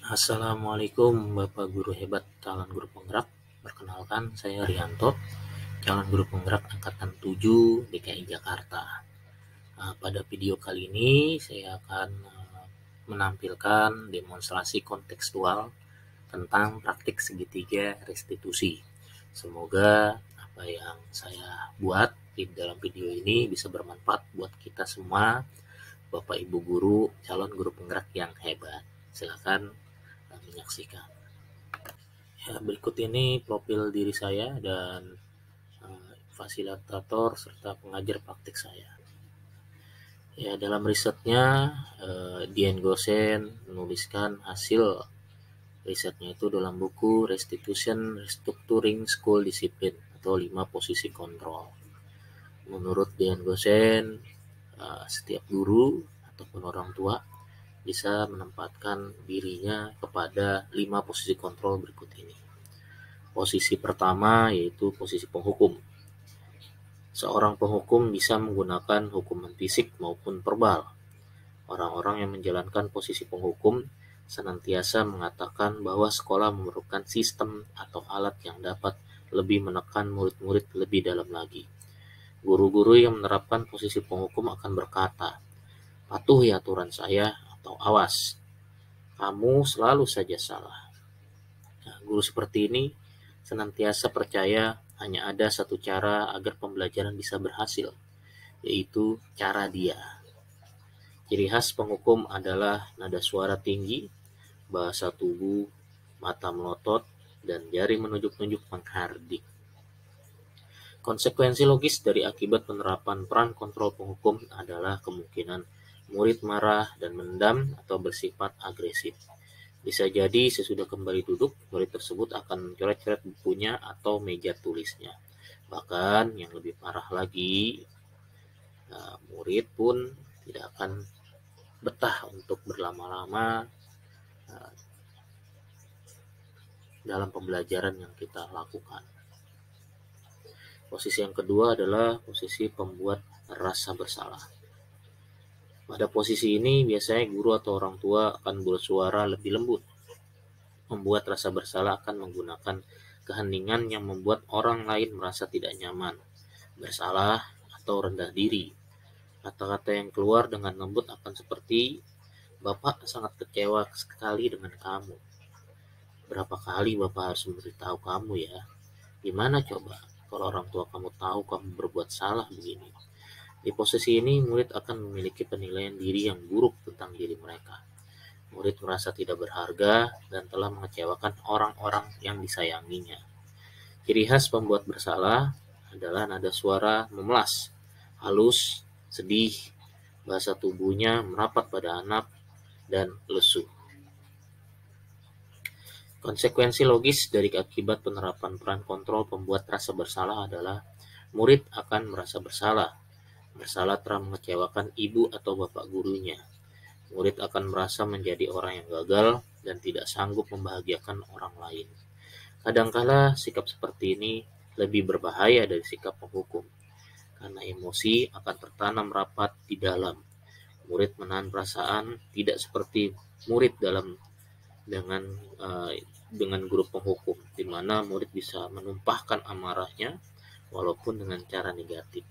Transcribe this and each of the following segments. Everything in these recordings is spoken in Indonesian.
Assalamualaikum Bapak Guru Hebat Calon Guru Penggerak. Perkenalkan, saya Rianto, Calon Guru Penggerak Angkatan 7 DKI Jakarta. Pada video kali ini saya akan menampilkan demonstrasi kontekstual tentang praktik segitiga restitusi. Semoga apa yang saya buat di dalam video ini bisa bermanfaat buat kita semua, Bapak Ibu Guru, calon guru penggerak yang hebat. Silakan menyaksikan. Ya, berikut ini profil diri saya dan fasilitator serta pengajar praktik saya. Ya, dalam risetnya Dian Gosen menuliskan hasil risetnya itu dalam buku Restitution Restructuring School Discipline atau 5 posisi kontrol. Menurut Dian Gosen, setiap guru ataupun orang tua bisa menempatkan dirinya kepada 5 posisi kontrol berikut ini. Posisi pertama yaitu posisi penghukum. Seorang penghukum bisa menggunakan hukuman fisik maupun verbal. Orang-orang yang menjalankan posisi penghukum senantiasa mengatakan bahwa sekolah memerlukan sistem atau alat yang dapat lebih menekan murid-murid lebih dalam lagi. Guru-guru yang menerapkan posisi penghukum akan berkata, "Patuhi aturan saya," atau "Awas, kamu selalu saja salah." Nah, guru seperti ini senantiasa percaya hanya ada satu cara agar pembelajaran bisa berhasil, yaitu cara dia. Ciri khas penghukum adalah nada suara tinggi, bahasa tubuh, mata melotot, dan jari menunjuk-nunjuk menghardik. Konsekuensi logis dari akibat penerapan peran kontrol penghukum adalah kemungkinan murid marah dan mendam atau bersifat agresif. Bisa jadi sesudah kembali duduk, murid tersebut akan mencoret-coret bukunya atau meja tulisnya. Bahkan yang lebih parah lagi, murid pun tidak akan betah untuk berlama-lama dalam pembelajaran yang kita lakukan. Posisi yang kedua adalah posisi pembuat rasa bersalah. Pada posisi ini biasanya guru atau orang tua akan bersuara lebih lembut. Membuat rasa bersalah akan menggunakan keheningan yang membuat orang lain merasa tidak nyaman, bersalah, atau rendah diri. Kata-kata yang keluar dengan lembut akan seperti, "Bapak sangat kecewa sekali dengan kamu. Berapa kali Bapak harus memberitahu kamu ya? Gimana coba kalau orang tua kamu tahu kamu berbuat salah begini?" Di posisi ini, murid akan memiliki penilaian diri yang buruk tentang diri mereka. Murid merasa tidak berharga dan telah mengecewakan orang-orang yang disayanginya. Ciri khas pembuat bersalah adalah nada suara memelas, halus, sedih, bahasa tubuhnya merapat pada anak, dan lesu. Konsekuensi logis dari akibat penerapan peran kontrol pembuat rasa bersalah adalah murid akan merasa bersalah telah mengecewakan ibu atau bapak gurunya. Murid akan merasa menjadi orang yang gagal dan tidak sanggup membahagiakan orang lain. Kadangkala sikap seperti ini lebih berbahaya dari sikap penghukum, karena emosi akan tertanam rapat di dalam. Murid menahan perasaan tidak seperti murid dengan guru penghukum, di mana murid bisa menumpahkan amarahnya walaupun dengan cara negatif.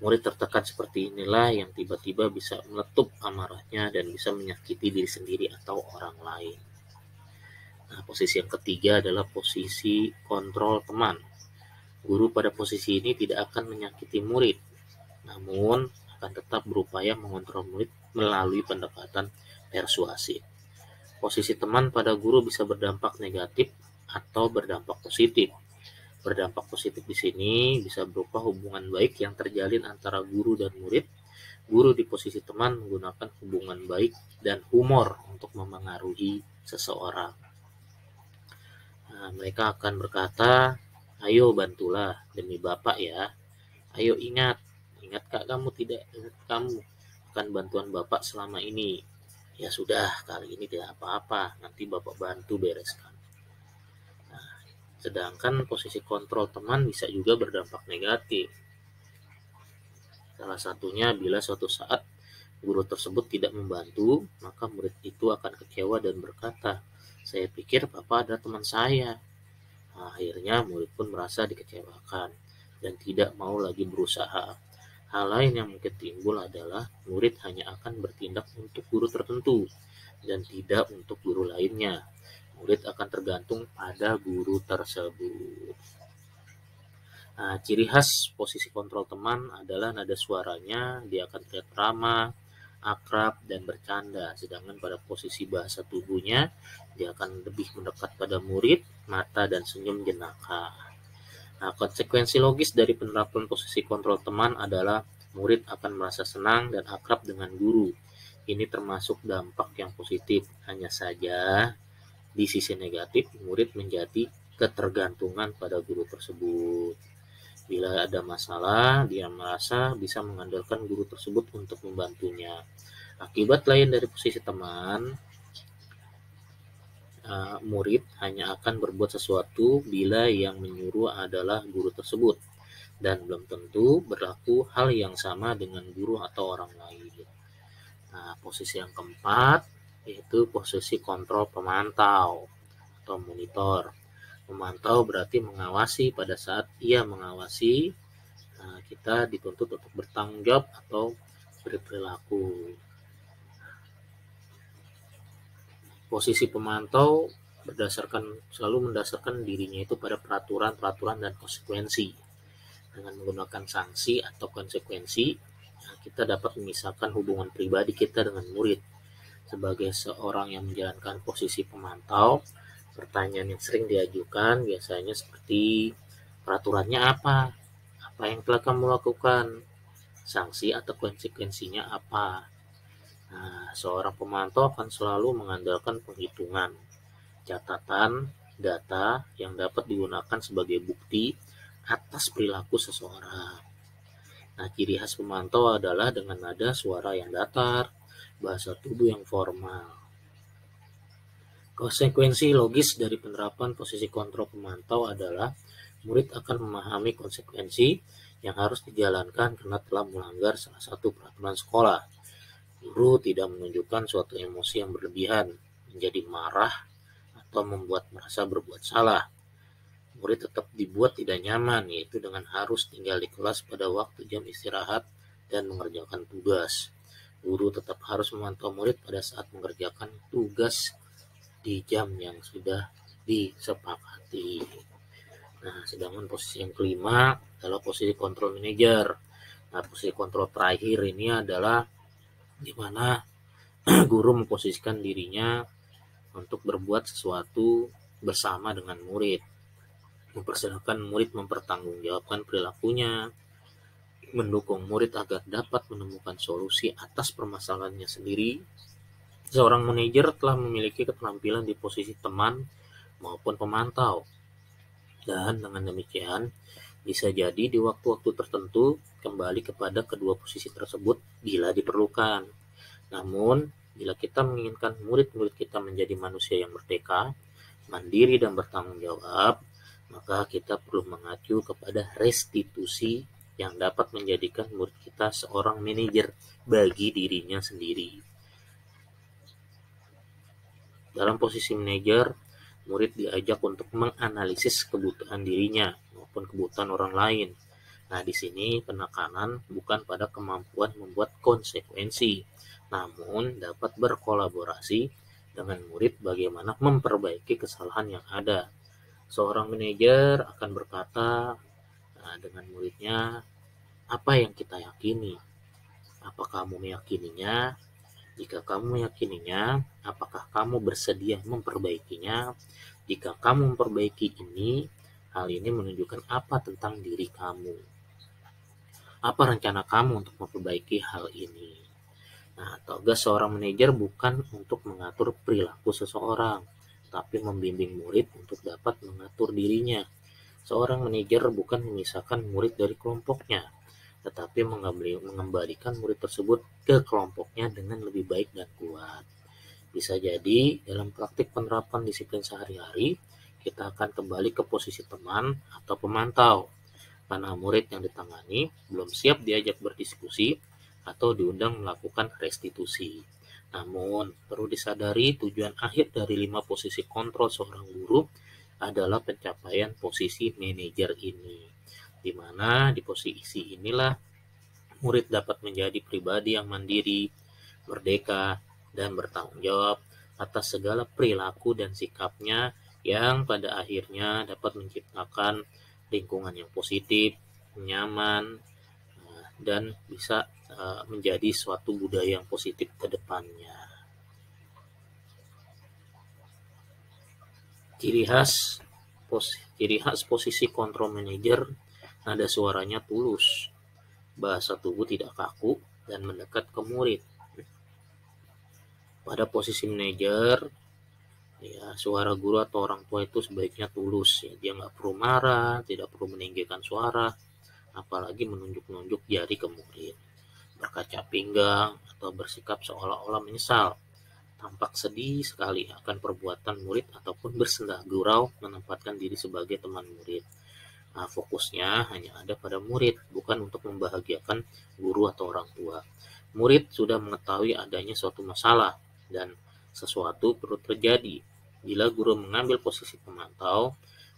Murid tertekan seperti inilah yang tiba-tiba bisa meletup amarahnya dan bisa menyakiti diri sendiri atau orang lain. Nah, posisi yang ketiga adalah posisi kontrol teman. Guru pada posisi ini tidak akan menyakiti murid, namun akan tetap berupaya mengontrol murid melalui pendekatan persuasif. Posisi teman pada guru bisa berdampak negatif atau berdampak positif. Berdampak positif di sini bisa berupa hubungan baik yang terjalin antara guru dan murid. Guru di posisi teman menggunakan hubungan baik dan humor untuk memengaruhi seseorang. Nah, mereka akan berkata, "Ayo bantulah demi Bapak ya. Ayo ingat Kak, kamu tidak ingat kamu akan bantuan Bapak selama ini. Ya sudah, kali ini tidak apa-apa, nanti Bapak bantu bereskan." Sedangkan posisi kontrol teman bisa juga berdampak negatif. Salah satunya bila suatu saat guru tersebut tidak membantu, maka murid itu akan kecewa dan berkata, "Saya pikir Bapak adalah teman saya." Nah, akhirnya murid pun merasa dikecewakan dan tidak mau lagi berusaha. Hal lain yang mungkin timbul adalah murid hanya akan bertindak untuk guru tertentu dan tidak untuk guru lainnya. Murid akan tergantung pada guru tersebut. Nah, ciri khas posisi kontrol teman adalah nada suaranya, dia akan terlihat ramah, akrab, dan bercanda. Sedangkan pada posisi bahasa tubuhnya, dia akan lebih mendekat pada murid, mata, dan senyum jenaka. Nah, konsekuensi logis dari penerapan posisi kontrol teman adalah murid akan merasa senang dan akrab dengan guru. Ini termasuk dampak yang positif. Hanya saja, di sisi negatif, murid menjadi ketergantungan pada guru tersebut. Bila ada masalah, dia merasa bisa mengandalkan guru tersebut untuk membantunya. Akibat lain dari posisi teman, murid hanya akan berbuat sesuatu bila yang menyuruh adalah guru tersebut, dan belum tentu berlaku hal yang sama dengan guru atau orang lain. Nah, posisi yang keempat yaitu posisi kontrol pemantau atau monitor. Memantau berarti mengawasi. Pada saat ia mengawasi, kita dituntut untuk bertanggung jawab atau berperilaku. Posisi pemantau selalu mendasarkan dirinya itu pada peraturan dan konsekuensi. Dengan menggunakan sanksi atau konsekuensi, kita dapat memisahkan hubungan pribadi kita dengan murid. Sebagai seorang yang menjalankan posisi pemantau, pertanyaan yang sering diajukan biasanya seperti, peraturannya apa? Apa yang telah kamu lakukan? Sanksi atau konsekuensinya apa? Nah, seorang pemantau akan selalu mengandalkan penghitungan, catatan, data yang dapat digunakan sebagai bukti atas perilaku seseorang. Nah, ciri khas pemantau adalah dengan nada suara yang datar, bahasa tubuh yang formal. Konsekuensi logis dari penerapan posisi kontrol pemantau adalah murid akan memahami konsekuensi yang harus dijalankan karena telah melanggar salah satu peraturan sekolah. Guru tidak menunjukkan suatu emosi yang berlebihan, menjadi marah, atau membuat merasa berbuat salah. Murid tetap dibuat tidak nyaman, yaitu dengan harus tinggal di kelas pada waktu jam istirahat dan mengerjakan tugas. Guru tetap harus memantau murid pada saat mengerjakan tugas di jam yang sudah disepakati. Nah, sedangkan posisi yang kelima adalah posisi kontrol manajer. Nah, posisi kontrol terakhir ini adalah di mana guru memposisikan dirinya untuk berbuat sesuatu bersama dengan murid, mempersilahkan murid mempertanggungjawabkan perilakunya, mendukung murid agar dapat menemukan solusi atas permasalahannya sendiri. Seorang manajer telah memiliki keterampilan di posisi teman maupun pemantau, dan dengan demikian bisa jadi di waktu-waktu tertentu kembali kepada kedua posisi tersebut bila diperlukan. Namun, bila kita menginginkan murid-murid kita menjadi manusia yang merdeka, mandiri, dan bertanggung jawab, maka kita perlu mengacu kepada restitusi yang dapat menjadikan murid kita seorang manajer bagi dirinya sendiri. Dalam posisi manajer, murid diajak untuk menganalisis kebutuhan dirinya maupun kebutuhan orang lain. Nah, di sini penekanan bukan pada kemampuan membuat konsekuensi, namun dapat berkolaborasi dengan murid bagaimana memperbaiki kesalahan yang ada. Seorang manajer akan berkata dengan muridnya, apa yang kita yakini? Apa kamu meyakininya? Jika kamu meyakininya, apakah kamu bersedia memperbaikinya? Jika kamu memperbaiki ini, hal ini menunjukkan apa tentang diri kamu? Apa rencana kamu untuk memperbaiki hal ini? Nah, tugas seorang manajer bukan untuk mengatur perilaku seseorang, tapi membimbing murid untuk dapat mengatur dirinya. Seorang manajer bukan memisahkan murid dari kelompoknya, tetapi mengembalikan murid tersebut ke kelompoknya dengan lebih baik dan kuat. Bisa jadi dalam praktik penerapan disiplin sehari-hari, kita akan kembali ke posisi teman atau pemantau. Karena murid yang ditangani belum siap diajak berdiskusi, atau diundang melakukan restitusi. Namun, perlu disadari tujuan akhir dari 5 posisi kontrol seorang guru adalah pencapaian posisi manajer ini, di mana di posisi inilah murid dapat menjadi pribadi yang mandiri, merdeka, dan bertanggung jawab atas segala perilaku dan sikapnya yang pada akhirnya dapat menciptakan lingkungan yang positif, nyaman, dan bisa menjadi suatu budaya yang positif ke depannya. Ciri khas posisi kontrol manajer, nada suaranya tulus, bahasa tubuh tidak kaku, dan mendekat ke murid. Pada posisi manajer, ya suara guru atau orang tua itu sebaiknya tulus, ya dia nggak perlu marah, tidak perlu meninggikan suara, apalagi menunjuk-nunjuk jari ke murid, berkaca pinggang, atau bersikap seolah-olah menyesal, tampak sedih sekali akan perbuatan murid ataupun bersendah gurau menempatkan diri sebagai teman murid. Nah, fokusnya hanya ada pada murid, bukan untuk membahagiakan guru atau orang tua. Murid sudah mengetahui adanya suatu masalah dan sesuatu perlu terjadi. Bila guru mengambil posisi pemantau,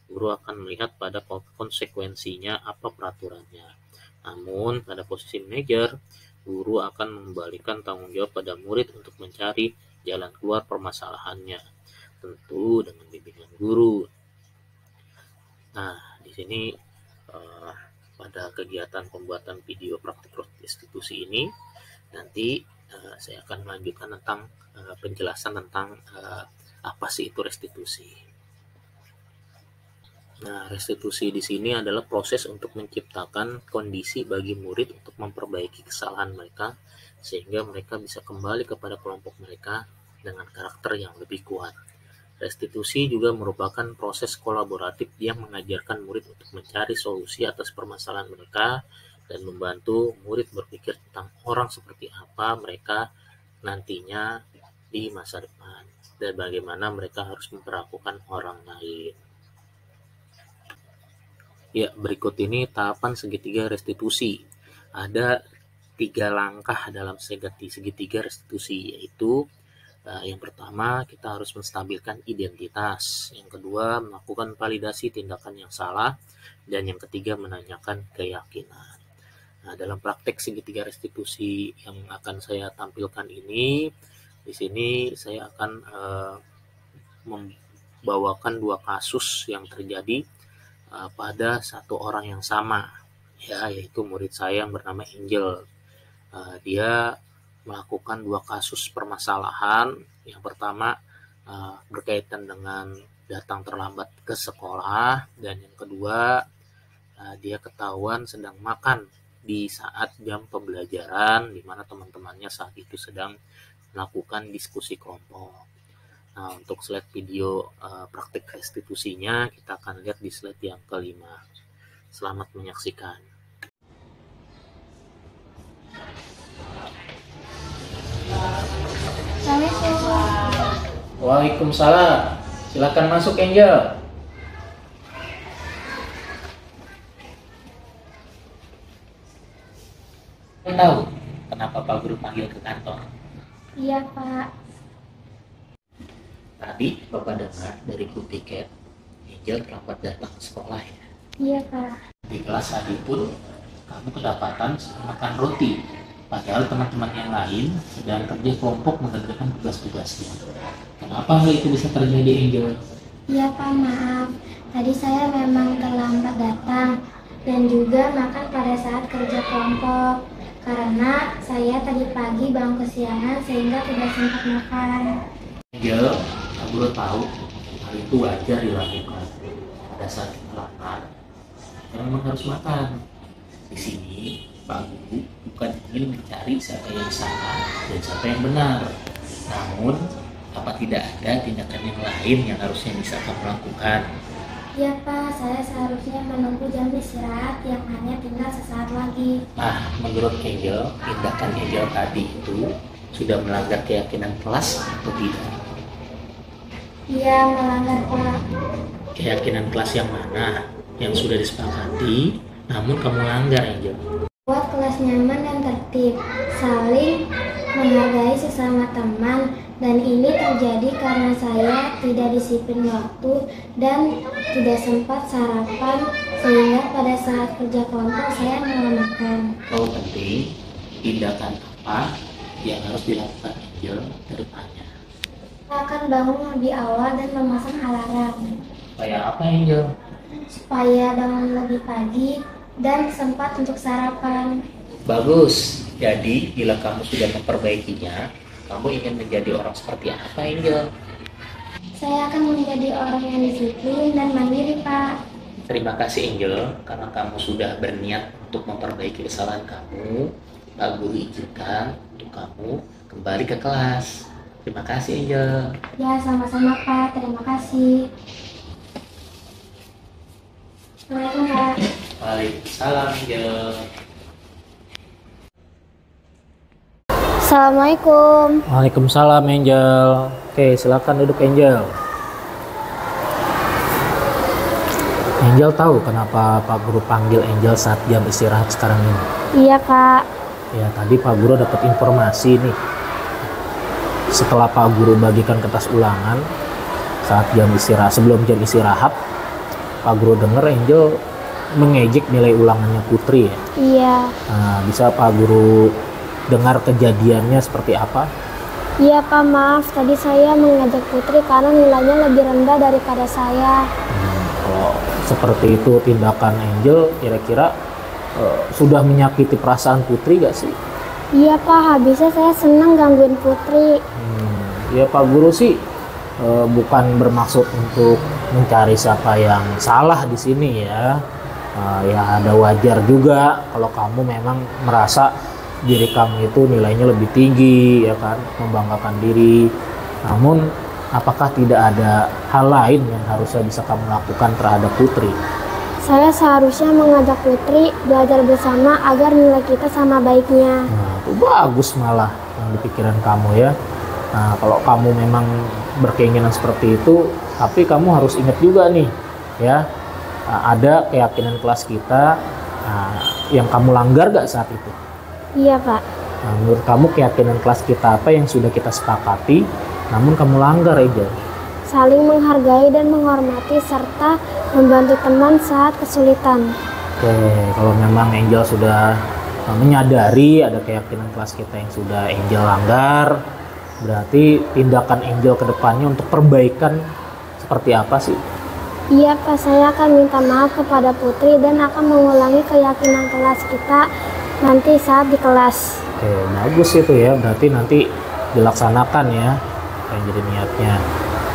guru akan melihat pada konsekuensinya apa peraturannya. Namun, pada posisi manajer, guru akan mengembalikan tanggung jawab pada murid untuk mencari jalan keluar permasalahannya, tentu dengan bimbingan guru. Nah, di sini pada kegiatan pembuatan video praktik restitusi ini, nanti saya akan melanjutkan tentang penjelasan tentang apa sih itu restitusi. Nah, restitusi di sini adalah proses untuk menciptakan kondisi bagi murid untuk memperbaiki kesalahan mereka sehingga mereka bisa kembali kepada kelompok mereka dengan karakter yang lebih kuat. Restitusi juga merupakan proses kolaboratif yang mengajarkan murid untuk mencari solusi atas permasalahan mereka dan membantu murid berpikir tentang orang seperti apa mereka nantinya di masa depan dan bagaimana mereka harus memperlakukan orang lain. Ya, berikut ini tahapan segitiga restitusi. Ada 3 langkah dalam segitiga restitusi, yaitu yang pertama, kita harus menstabilkan identitas. Yang kedua, melakukan validasi tindakan yang salah. Dan yang ketiga, menanyakan keyakinan. Nah, dalam praktek segitiga restitusi yang akan saya tampilkan ini, di sini saya akan membawakan 2 kasus yang terjadi pada satu orang yang sama, ya, yaitu murid saya yang bernama Angel. Dia melakukan 2 kasus permasalahan. Yang pertama berkaitan dengan datang terlambat ke sekolah, dan yang kedua dia ketahuan sedang makan di saat jam pembelajaran di mana teman-temannya saat itu sedang melakukan diskusi kelompok. Nah, untuk slide video praktik restitusinya kita akan lihat di slide yang kelima. Selamat menyaksikan. Waalaikumsalam. Silakan masuk, Angel. Tahu kenapa Pak Guru panggil ke kantor? Iya, Pak. Tadi Bapak dengar dari Bu Tiket, Angel terlambat datang ke sekolah ya? Iya, Pak. Di kelas tadi pun kamu kedapatan makan roti, padahal teman-teman yang lain sedang kerja kelompok mengerjakan tugas-tugasnya. Kenapa hal itu bisa terjadi, Angel? Iya, Pak, maaf. Tadi saya memang terlambat datang dan juga makan pada saat kerja kelompok. Karena saya tadi pagi bangun kesiangan sehingga tidak sempat makan. Angel, Pak Guru tahu hal itu wajar dilakukan pada saat kita lapar. Kita memang harus makan. Di sini Pak Guru bukan ingin mencari siapa yang salah dan siapa yang benar. Namun, apa tidak ada tindakan yang lain yang harusnya bisa kamu lakukan? Iya, Pak, saya seharusnya menunggu jam istirahat yang hanya tinggal sesaat lagi. Nah, menurut Angel, tindakan Angel tadi itu sudah melanggar keyakinan kelas atau tidak? Iya, melanggar, Pak. Keyakinan kelas yang mana? Yang sudah disepakati, namun kamu langgar, Angel. Buat kelas nyaman dan tertib. saling menghargai sesama teman, dan ini terjadi karena saya tidak disiplin waktu dan tidak sempat sarapan, sehingga pada saat kerja kelompok saya malah makan. Kalau penting, tindakan apa yang harus dilakukan Angel ke depannya? Saya akan bangun lebih awal dan memasang alarm Supaya apa Angel? supaya bangun lebih pagi dan sempat untuk sarapan. Bagus. Jadi, bila kamu sudah memperbaikinya, kamu ingin menjadi orang seperti apa Angel? Saya akan menjadi orang yang disiplin dan mandiri, Pak. Terima kasih Angel, karena kamu sudah berniat untuk memperbaiki kesalahan kamu. Pak Guru izinkan untuk kamu kembali ke kelas. Terima kasih Angel. Ya, sama-sama, Pak. Terima kasih. Assalamualaikum, Pak. Waalaikumsalam Angel. Assalamualaikum. Waalaikumsalam Angel. Oke, silakan duduk Angel. Angel tahu kenapa Pak Guru panggil Angel saat jam istirahat sekarang ini? Iya, Kak. Ya, tadi Pak Guru dapat informasi nih. Setelah Pak Guru bagikan kertas ulangan saat jam istirahat, sebelum jam istirahat, Pak Guru dengar Angel mengejek nilai ulangannya Putri ya. Iya. Nah, bisa Pak Guru dengar kejadiannya seperti apa? Iya, Pak. Maaf, tadi saya mengajak Putri karena nilainya lebih rendah daripada saya. Kalau seperti itu tindakan Angel, kira-kira sudah menyakiti perasaan Putri gak sih? Iya, Pak. Habisnya saya senang gangguin Putri. Ya Pak Guru sih bukan bermaksud untuk mencari siapa yang salah di sini ya. Ya ada wajar juga kalau kamu memang merasa diri kamu itu nilainya lebih tinggi ya kan, membanggakan diri. Namun apakah tidak ada hal lain yang harusnya bisa kamu lakukan terhadap Putri? Saya seharusnya mengajak Putri belajar bersama agar nilai kita sama baiknya. Nah, itu bagus malah yang di pikiran kamu ya. Nah, kalau kamu memang berkeinginan seperti itu, tapi kamu harus ingat juga nih ya, ada keyakinan kelas kita yang kamu langgar gak saat itu? Iya, Pak. Nah, menurut kamu keyakinan kelas kita apa yang sudah kita sepakati, namun kamu langgar aja? Saling menghargai dan menghormati serta membantu teman saat kesulitan. Oke, kalau memang Angel sudah menyadari ada keyakinan kelas kita yang sudah Angel langgar, berarti tindakan Angel ke depannya untuk perbaikan seperti apa sih? Iya, Pak. Saya akan minta maaf kepada Putri dan akan mengulangi keyakinan kelas kita nanti saat di kelas. Oke, bagus itu ya, berarti nanti dilaksanakan ya yang jadi niatnya.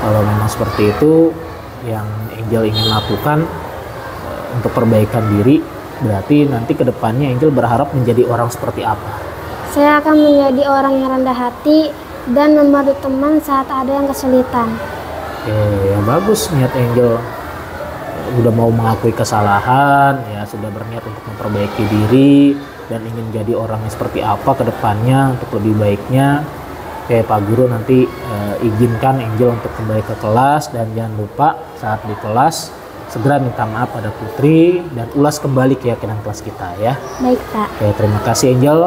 Kalau memang seperti itu yang Angel ingin lakukan untuk perbaikan diri, berarti nanti ke depannya Angel berharap menjadi orang seperti apa? Saya akan menjadi orang yang rendah hati dan membantu teman saat ada yang kesulitan. Oke, ya bagus niat Angel. Udah mau mengakui kesalahan, ya sudah berniat untuk memperbaiki diri dan ingin jadi orang yang seperti apa ke depannya untuk lebih baiknya. Oke, Pak Guru nanti izinkan Angel untuk kembali ke kelas, dan jangan lupa saat di kelas segera minta maaf pada Putri dan ulas kembali keyakinan kelas kita ya. Baik, Pak. Oke, terima kasih Angel.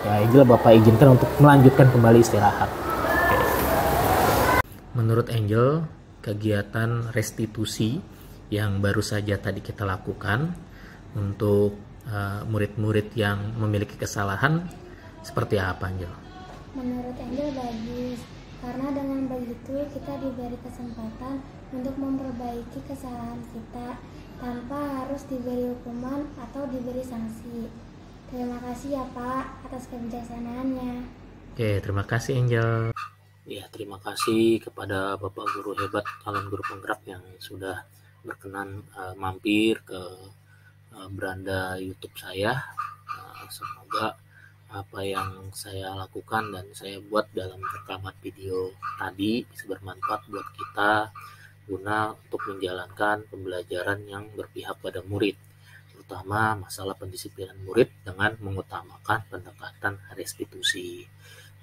Ya, Angel Bapak izinkan untuk melanjutkan kembali istirahat. Oke. Menurut Angel, kegiatan restitusi yang baru saja tadi kita lakukan untuk murid-murid yang memiliki kesalahan seperti apa Angel? Menurut Angel bagus, karena dengan begitu kita diberi kesempatan untuk memperbaiki kesalahan kita tanpa harus diberi hukuman atau diberi sanksi. Terima kasih ya Pak atas kebijaksanaannya. Oke, terima kasih Angel. Ya, terima kasih kepada Bapak Guru hebat, calon guru penggerak yang sudah berkenan mampir ke beranda YouTube saya. Semoga apa yang saya lakukan dan saya buat dalam rekaman video tadi bisa bermanfaat buat kita guna untuk menjalankan pembelajaran yang berpihak pada murid, terutama masalah pendisiplinan murid dengan mengutamakan pendekatan restitusi.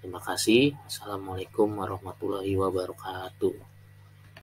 Terima kasih. Assalamualaikum warahmatullahi wabarakatuh.